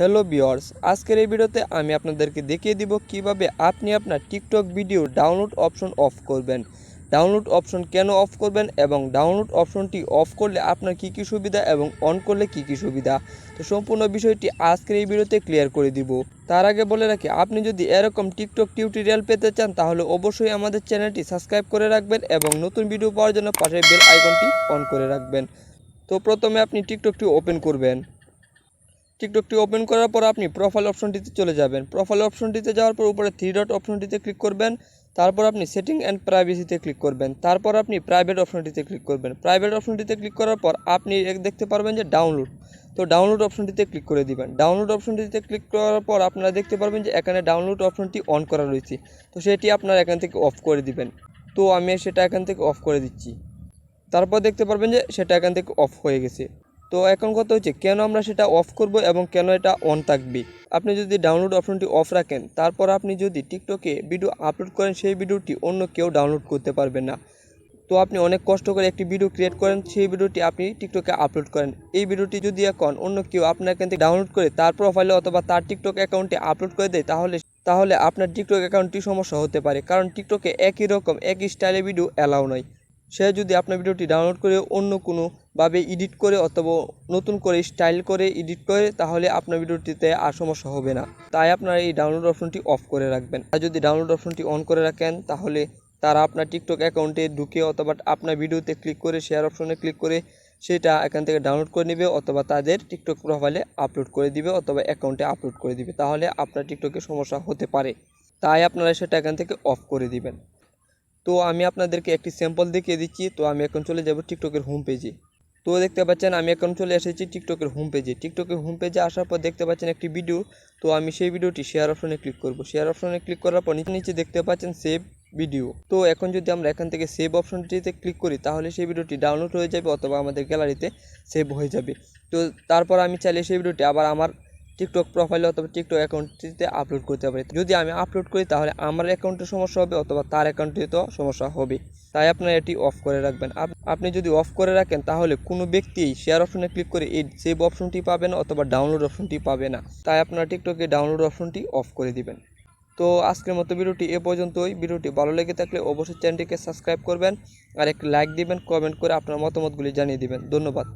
Hello viewers, আজকের এই ভিডিওতে আমি আপনাদেরকে দেখিয়ে দিব কিভাবে আপনি আপনার TikTok video download option of করবেন। ডাউনলোড অপশন কেন অফ করবেন এবং ডাউনলোড অপশনটি অফ করলে আপনার কি কি সুবিধা এবং অন করলে কি কি সুবিধা, তো সম্পূর্ণ বিষয়টি আজকের এই ভিডিওতে ক্লিয়ার করে দিব। তার আগে বলে রাখি, আপনি যদি এরকম টিকটক টিউটোরিয়াল পেতে চান তাহলে অবশ্যই আমাদের চ্যানেলটি সাবস্ক্রাইব করে রাখবেন এবং নতুন ভিডিও পাওয়ার জন্য পাশের বেল আইকনটি অন করে রাখবেন। তো প্রথমে আপনি টিকটকটি ওপেন করবেন। টিকটকটি ওপেন করার পর আপনি প্রোফাইল অপশনটিতে চলে যাবেন। প্রোফাইল অপশনটিতে যাওয়ার পর উপরে থ্রি ডট অপশনটিতে ক্লিক করবেন। তারপর আপনি সেটিং অ্যান্ড প্রাইভেসিতে ক্লিক করবেন। তারপর আপনি প্রাইভেট অপশনটিতে ক্লিক করবেন। প্রাইভেট অপশনটিতে ক্লিক করার পর আপনি দেখতে পারবেন যে ডাউনলোড, তো ডাউনলোড অপশনটিতে ক্লিক করে দিবেন। ডাউনলোড অপশনটিতে ক্লিক করার পর আপনারা দেখতে পারবেন যে এখানে ডাউনলোড অপশনটি অন করা রয়েছে, তো সেটি আপনারা এখান থেকে অফ করে দিবেন। তো আমি সেটা এখান থেকে অফ করে দিচ্ছি। তারপর দেখতে পারবেন যে সেটা এখান থেকে অফ হয়ে গেছে। তো এখন কথা হচ্ছে কেন আমরা সেটা অফ করব এবং কেন এটা অন থাকবে। আপনি যদি ডাউনলোড অপশনটি অফ রাখেন, তারপর আপনি যদি টিকটকে ভিডিও আপলোড করেন, সেই ভিডিওটি অন্য কেউ ডাউনলোড করতে পারবে না। তো আপনি অনেক কষ্ট করে একটি ভিডিও ক্রিয়েট করেন, সেই ভিডিওটি আপনি টিকটকে আপলোড করেন। এই ভিডিওটি যদি এখন অন্য কেউ আপনার এখান থেকে ডাউনলোড করে তার প্রোফাইলে অথবা তার টিকটক অ্যাকাউন্টে আপলোড করে দেয়, তাহলে আপনার টিকটক অ্যাকাউন্টটি সমস্যা হতে পারে, কারণ টিকটকে একই রকম একই স্টাইলে ভিডিও অ্যালাউ নয়। সে যদি আপনার ভিডিওটি ডাউনলোড করে অন্য কোনোভাবে এডিট করে অথবা নতুন করে স্টাইল করে এডিট করে, তাহলে আপনার ভিডিওটিতে আর সমস্যা হবে না। তাই আপনারা এই ডাউনলোড অপশনটি অফ করে রাখবেন। আর যদি ডাউনলোড অপশনটি অন করে রাখেন, তাহলে তারা আপনার টিকটক অ্যাকাউন্টে ঢুকে অথবা আপনার ভিডিওতে ক্লিক করে শেয়ার অপশনে ক্লিক করে সেটা এখান থেকে ডাউনলোড করে নেবে অথবা তাদের টিকটক প্রোফাইলে আপলোড করে দিবে অথবা অ্যাকাউন্টে আপলোড করে দিবে, তাহলে আপনার টিকটকে সমস্যা হতে পারে। তাই আপনারা সেটা এখান থেকে অফ করে দিবেন। তো আমি আপনাদেরকে একটি স্যাম্পল দেখিয়ে দিচ্ছি। তো আমি এখন চলে যাব টিকটকের হোম পেজে। তো দেখতে পাচ্ছেন আমি এখন চলে এসেছি টিকটকের হোম পেজে। টিকটকের হোম পেজে আসার পর দেখতে পাচ্ছেন একটি ভিডিও। তো আমি সেই ভিডিওটি শেয়ার অপশনে ক্লিক করব। শেয়ার অপশনে ক্লিক করার পর নিচে দেখতে পাচ্ছেন সেভ ভিডিও। তো এখন যদি আমরা এখান থেকে সেভ অপশনটিতে ক্লিক করি, তাহলে সেই ভিডিওটি ডাউনলোড হয়ে যাবে অথবা আমাদের গ্যালারিতে সেভ হয়ে যাবে। তো তারপর আমি চাইলে সেই ভিডিওটি আবার আমার টিকটক প্রোফাইলে অথবা টিকটক অ্যাকাউন্টটিতে আপলোড করতে পারি। যদি আমি আপলোড করি তাহলে আমার অ্যাকাউন্টে সমস্যা হবে অথবা তার অ্যাকাউন্টে তো সমস্যা হবে। তাই আপনারা এটি অফ করে রাখবেন। আপনি যদি অফ করে রাখেন, তাহলে কোনো ব্যক্তি শেয়ার অপশনে ক্লিক করে এই সেভ অপশনটি পাবে না অথবা ডাউনলোড অপশনটি পাবে না। তাই আপনারা টিকটকে ডাউনলোড অপশনটি অফ করে দিবেন। তো আজকের মতো ভিডিওটি এ পর্যন্তই। ভিডিওটি ভালো লেগে থাকলে অবশ্যই চ্যানেলটিকে সাবস্ক্রাইব করবেন আর একটি লাইক দিবেন, কমেন্ট করে আপনার মতামতগুলি জানিয়ে দিবেন। ধন্যবাদ।